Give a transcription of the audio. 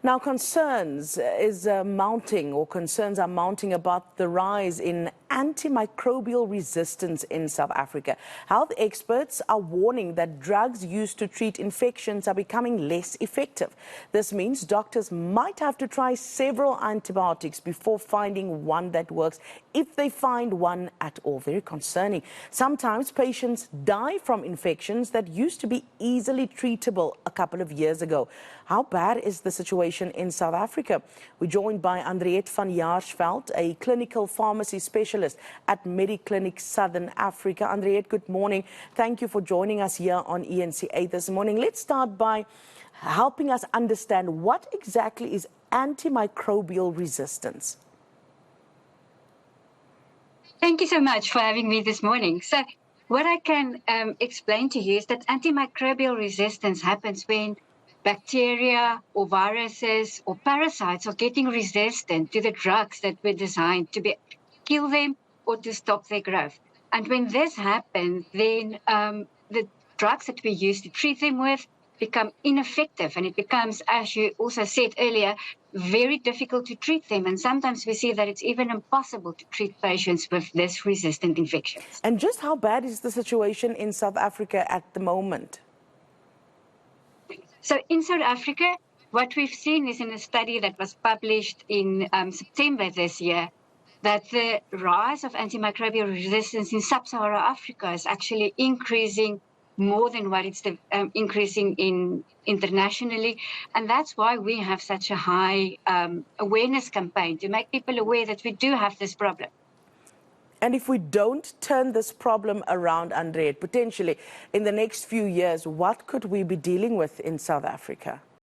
Now, concerns are mounting about the rise in antimicrobial resistance in South Africa. Health experts are warning that drugs used to treat infections are becoming less effective. This means doctors might have to try several antibiotics before finding one that works, if they find one at all. Very concerning. Sometimes patients die from infections that used to be easily treatable a couple of years ago. How bad is the situation in South Africa? We're joined by Andriette van Jaarsveld, a clinical pharmacy specialist at Mediclinic Southern Africa. Andriette, good morning. Thank you for joining us here on eNCA this morning. Let's start by helping us understand what exactly is antimicrobial resistance. Thank you so much for having me this morning. So what I can explain to you is that antimicrobial resistance happens when bacteria or viruses or parasites are getting resistant to the drugs that were designed to kill them or to stop their growth. And when this happens, then the drugs that we use to treat them with become ineffective, and it becomes, as you also said earlier, very difficult to treat them. And sometimes we see that it's even impossible to treat patients with this resistant infections. And just how bad is the situation in South Africa at the moment? So in South Africa, what we've seen is in a study that was published in September this year, that the rise of antimicrobial resistance in sub-Saharan Africa is actually increasing more than what it's increasing internationally. And that's why we have such a high awareness campaign to make people aware that we do have this problem. And if we don't turn this problem around, Andriette, potentially in the next few years, what could we be dealing with in South Africa?